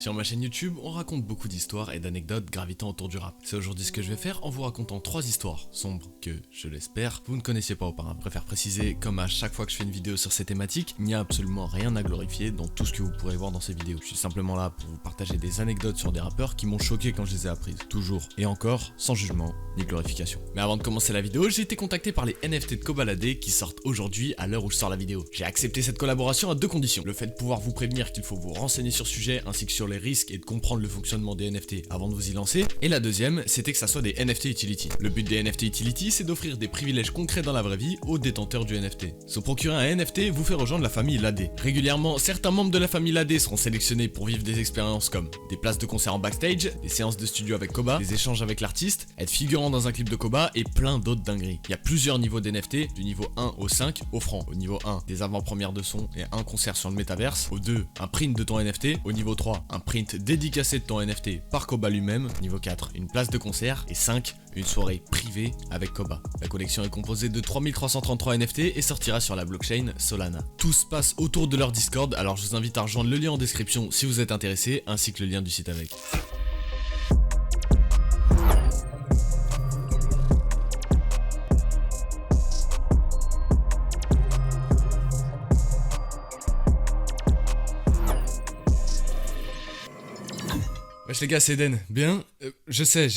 Sur ma chaîne YouTube, on raconte beaucoup d'histoires et d'anecdotes gravitant autour du rap. C'est aujourd'hui ce que je vais faire en vous racontant 3 histoires sombres que, je l'espère, vous ne connaissiez pas auparavant. Je préfère préciser, comme à chaque fois que je fais une vidéo sur ces thématiques, il n'y a absolument rien à glorifier dans tout ce que vous pourrez voir dans ces vidéos. Je suis simplement là pour vous partager des anecdotes sur des rappeurs qui m'ont choqué quand je les ai apprises. Toujours et encore, sans jugement ni glorification. Mais avant de commencer la vidéo, j'ai été contacté par les NFT de Kobalade qui sortent aujourd'hui à l'heure où je sors la vidéo. J'ai accepté cette collaboration à 2 conditions. Le fait de pouvoir vous prévenir qu'il faut vous renseigner sur le sujet ainsi que sur les risques et de comprendre le fonctionnement des NFT avant de vous y lancer. Et la deuxième, c'était que ça soit des NFT Utility. Le but des NFT Utility, c'est d'offrir des privilèges concrets dans la vraie vie aux détenteurs du NFT. Se procurer un NFT vous fait rejoindre la famille Lade. Régulièrement, certains membres de la famille Lade seront sélectionnés pour vivre des expériences comme des places de concert en backstage, des séances de studio avec Koba, des échanges avec l'artiste, être figurant dans un clip de Koba et plein d'autres dingueries. Il y a plusieurs niveaux d'NFT, du niveau 1 au 5 offrant au niveau 1 des avant-premières de son et un concert sur le métaverse, au 2 un print de ton NFT, au niveau 3 un print dédicacé de ton NFT par Koba lui-même, niveau 4 une place de concert et 5 une soirée privée avec Koba. La collection est composée de 3333 NFT et sortira sur la blockchain Solana. Tout se passe autour de leur Discord, alors je vous invite à rejoindre le lien en description si vous êtes intéressé, ainsi que le lien du site avec. Wesh les gars, c'est Eden. Bien, je sais,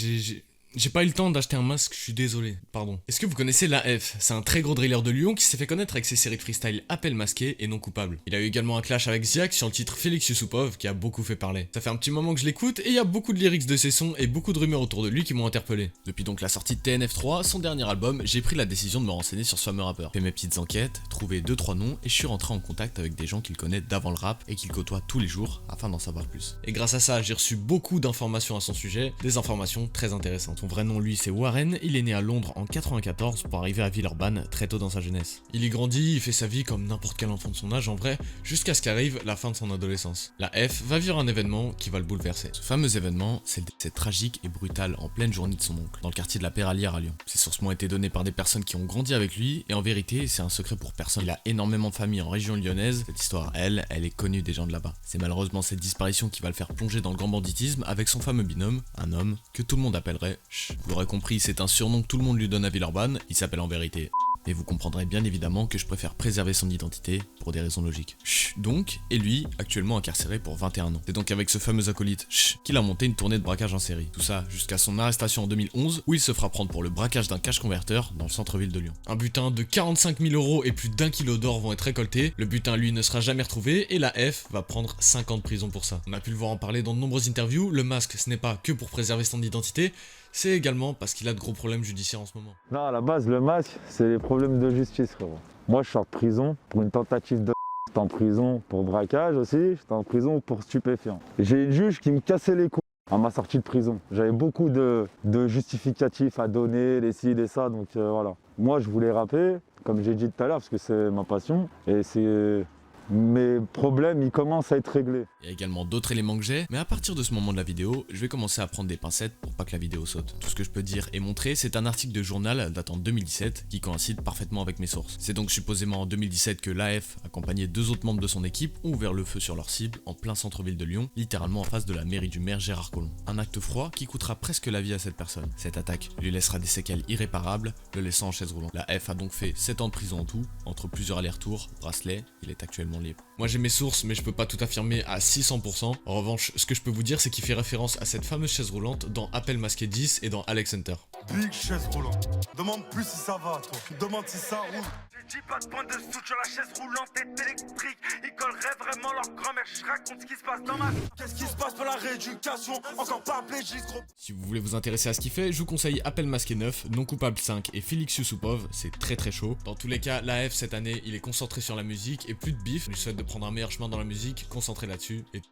j'ai pas eu le temps d'acheter un masque, je suis désolé, pardon. Est-ce que vous connaissez l'AF? C'est un très gros driller de Lyon qui s'est fait connaître avec ses séries de freestyle Appel masqué et non coupable. Il a eu également un clash avec Ziak sur le titre Félix Yusupov qui a beaucoup fait parler. Ça fait un petit moment que je l'écoute et il y a beaucoup de lyrics de ses sons et beaucoup de rumeurs autour de lui qui m'ont interpellé. Depuis donc la sortie de TNF3, son dernier album, j'ai pris la décision de me renseigner sur ce fameux rappeur. Fait mes petites enquêtes, trouvé 2-3 noms et je suis rentré en contact avec des gens qu'il connaît d'avant le rap et qu'il côtoie tous les jours afin d'en savoir plus. Et grâce à ça, j'ai reçu beaucoup d'informations à son sujet, des informations très intéressantes. Son vrai nom lui c'est Warren, il est né à Londres en 94 pour arriver à Villeurbanne très tôt dans sa jeunesse. Il y grandit, il fait sa vie comme n'importe quel enfant de son âge en vrai, jusqu'à ce qu'arrive la fin de son adolescence. La F va vivre un événement qui va le bouleverser. Ce fameux événement, c'est le décès tragique et brutal en pleine journée de son oncle, dans le quartier de la Péralière à Lyon. Ces sources m'ont été données par des personnes qui ont grandi avec lui, et en vérité, c'est un secret pour personne. Il a énormément de familles en région lyonnaise, cette histoire, elle est connue des gens de là-bas. C'est malheureusement cette disparition qui va le faire plonger dans le grand banditisme avec son fameux binôme, un homme que tout le monde appellerait vous l'aurez compris, c'est un surnom que tout le monde lui donne à Villeurbanne, il s'appelle en vérité. Mais vous comprendrez bien évidemment que je préfère préserver son identité pour des raisons logiques. Donc, et lui, actuellement incarcéré pour 21 ans. C'est donc avec ce fameux acolyte qu'il a monté une tournée de braquage en série. Tout ça jusqu'à son arrestation en 2011 où il se fera prendre pour le braquage d'un cash converteur dans le centre-ville de Lyon. Un butin de 45 000 € et plus d'1 kilo d'or vont être récoltés. Le butin lui ne sera jamais retrouvé et la F va prendre 5 ans de prison pour ça. On a pu le voir en parler dans de nombreuses interviews, le masque ce n'est pas que pour préserver son identité, c'est également parce qu'il a de gros problèmes judiciaires en ce moment. Non, à la base, le masque, c'est les problèmes de justice, frérot. Moi, je sors de prison pour une tentative de... J'étais en prison pour braquage aussi, j'étais en prison pour stupéfiants. J'ai une juge qui me cassait les couilles à ma sortie de prison. J'avais beaucoup de justificatifs à donner, les ci, les ça, donc voilà. Moi, je voulais rapper, comme j'ai dit tout à l'heure, parce que c'est ma passion, et c'est... Mes problèmes, ils commencent à être réglés. Il y a également d'autres éléments que j'ai, mais à partir de ce moment de la vidéo, je vais commencer à prendre des pincettes pour pas que la vidéo saute. Tout ce que je peux dire et montrer, c'est un article de journal datant de 2017 qui coïncide parfaitement avec mes sources. C'est donc supposément en 2017 que l'AF, accompagné de 2 autres membres de son équipe, ont ouvert le feu sur leur cible en plein centre-ville de Lyon, littéralement en face de la mairie du maire Gérard Collomb. Un acte froid qui coûtera presque la vie à cette personne. Cette attaque lui laissera des séquelles irréparables, le laissant en chaise roulante. La F a donc fait 7 ans de prison en tout, entre plusieurs allers-retours, bracelet, il est actuellement libre. Moi j'ai mes sources mais je peux pas tout affirmer à 600%. En revanche, ce que je peux vous dire c'est qu'il fait référence à cette fameuse chaise roulante dans Appel masqué 10 et dans Alex Hunter. Big chaise roulante. Demande plus si ça va toi. Demande si ça roule. Tu dis pas de point de suture, la chaise roulante est électrique. Ils colleraient vraiment leur grand-mère. Je raconte ce qui se passe dans ma... Qu'est-ce qui se passe pour la rééducation? Encore pas plégiste gros. Si vous voulez vous intéresser à ce qu'il fait, je vous conseille Appel masqué 9, Non coupable 5 et Félix Yusupov, c'est très chaud. Dans tous les cas, l'AF cette année, il est concentré sur la musique et plus de bif. Je lui souhaite de prendre un meilleur chemin dans la musique, concentré là-dessus et...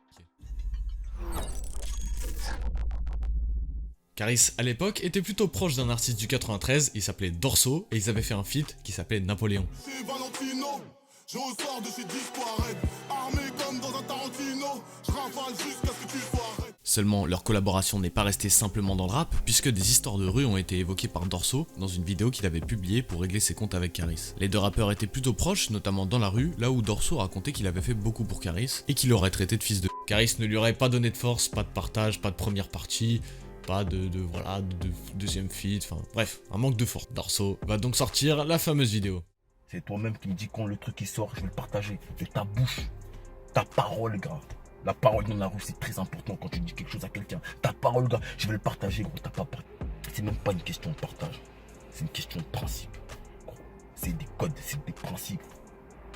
Caris, à l'époque, était plutôt proche d'un artiste du 93, il s'appelait Dorso, et ils avaient fait un feat qui s'appelait Napoléon. C'est Valentino, je ressors de chez Discoiret, armé comme dans un Tarantino, je rafale jusqu'à ce que tu sois arrêté. Seulement, leur collaboration n'est pas restée simplement dans le rap, puisque des histoires de rue ont été évoquées par Dorso dans une vidéo qu'il avait publiée pour régler ses comptes avec Caris. Les deux rappeurs étaient plutôt proches, notamment dans la rue, là où Dorso racontait qu'il avait fait beaucoup pour Caris et qu'il l'aurait traité de fils de... Caris ne lui aurait pas donné de force, pas de partage, pas de première partie, pas de deuxième feat, enfin bref, un manque de force. Dorso va donc sortir la fameuse vidéo. C'est toi-même qui me dis quand le truc qui sort, je vais le partager. De ta bouche, ta parole, gars. La parole dans la rue, c'est très important quand tu dis quelque chose à quelqu'un. Ta parole, gars, je vais le partager, gros. T'as pas... C'est même pas une question de partage. C'est une question de principe. C'est des codes, c'est des principes.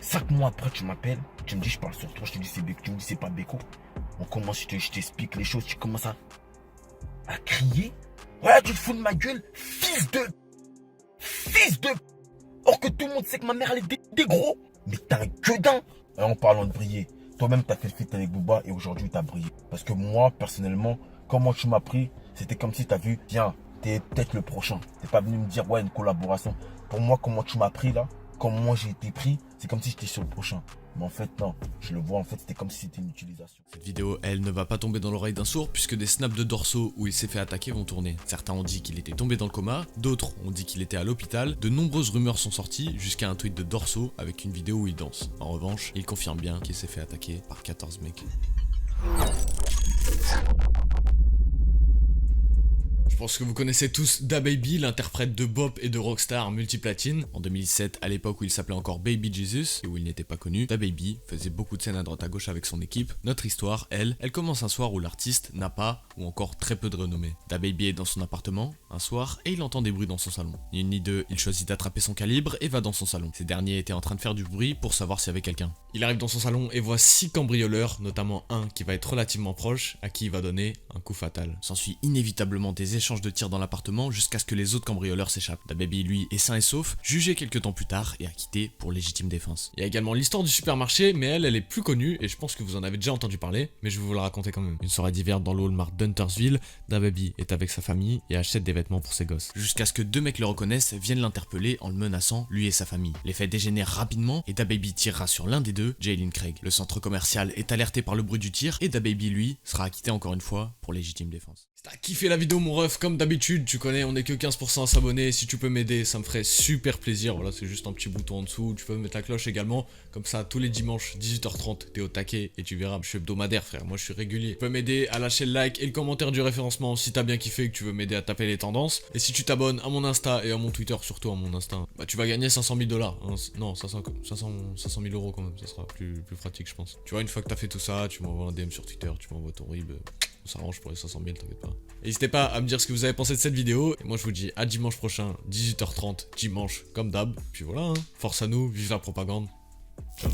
5 mois après, tu m'appelles, tu me dis je parle sur toi, je te dis c'est Beko, tu me dis c'est pas Beko. On commence, je t'explique les choses, tu commences à crier. Ouais, tu te fous de ma gueule, fils de... Or que tout le monde sait que ma mère elle est des gros. Mais t'es un gueudin. Et en parlant de briller, toi-même t'as fait le feat avec Booba et aujourd'hui t'as brillé. Parce que moi, personnellement, comment tu m'as pris, c'était comme si t'as vu, tiens, t'es peut-être le prochain. T'es pas venu me dire, ouais, une collaboration. Pour moi, comment tu m'as pris là, comment j'ai été pris, c'est comme si j'étais sur le prochain. Mais en fait, non, je le vois, en fait, c'était comme si c'était une utilisation. Cette vidéo, elle, ne va pas tomber dans l'oreille d'un sourd puisque des snaps de Dorso où il s'est fait attaquer vont tourner. Certains ont dit qu'il était tombé dans le coma, d'autres ont dit qu'il était à l'hôpital, de nombreuses rumeurs sont sorties jusqu'à un tweet de Dorso avec une vidéo où il danse. En revanche, il confirme bien qu'il s'est fait attaquer par 14 mecs. Je pense que vous connaissez tous DaBaby, l'interprète de Bop et de Rockstar multiplatine. En 2007, à l'époque où il s'appelait encore Baby Jesus et où il n'était pas connu, DaBaby faisait beaucoup de scènes à droite à gauche avec son équipe. Notre histoire, elle commence un soir où l'artiste n'a pas ou encore très peu de renommée. DaBaby est dans son appartement un soir et il entend des bruits dans son salon. Ni une ni deux, il choisit d'attraper son calibre et va dans son salon. Ces derniers étaient en train de faire du bruit pour savoir s'il y avait quelqu'un. Il arrive dans son salon et voit 6 cambrioleurs, notamment un qui va être relativement proche, à qui il va donner un coup fatal. S'ensuit inévitablement des échanges de tirs dans l'appartement jusqu'à ce que les autres cambrioleurs s'échappent. DaBaby, lui, est sain et sauf, jugé quelques temps plus tard et acquitté pour légitime défense. Il y a également l'histoire du supermarché, mais elle est plus connue et je pense que vous en avez déjà entendu parler, mais je vais vous la raconter quand même. Une soirée d'hiver dans le Walmart d'Huntersville, DaBaby est avec sa famille et achète des vêtements pour ses gosses. Jusqu'à ce que 2 mecs le reconnaissent, viennent l'interpeller en le menaçant, lui et sa famille. Les faits dégénèrent rapidement et DaBaby tirera sur l'un des deux, Jalen Craig. Le centre commercial est alerté par le bruit du tir et DaBaby, lui, sera acquitté encore une fois pour légitime défense. Si t'as kiffé la vidéo mon ref, comme d'habitude, tu connais, on est que 15% à s'abonner, si tu peux m'aider, ça me ferait super plaisir, voilà, c'est juste un petit bouton en dessous, tu peux mettre la cloche également, comme ça, tous les dimanches, 18h30, t'es au taquet, et tu verras, je suis hebdomadaire frère, moi je suis régulier. Tu peux m'aider à lâcher le like et le commentaire du référencement si t'as bien kiffé et que tu veux m'aider à taper les tendances, et si tu t'abonnes à mon Insta et à mon Twitter, surtout à mon Insta, bah tu vas gagner 500 000 $, hein, non, 500 000 euros quand même, ça sera plus pratique je pense. Tu vois, une fois que t'as fait tout ça, tu m'envoies un DM sur Twitter, tu m'envoies ton RIB, on s'arrange pour les 500 000, t'inquiète pas. N'hésitez pas à me dire ce que vous avez pensé de cette vidéo. Et moi je vous dis à dimanche prochain, 18h30, dimanche, comme d'hab. Puis voilà, hein. Force à nous, vive la propagande. Ciao.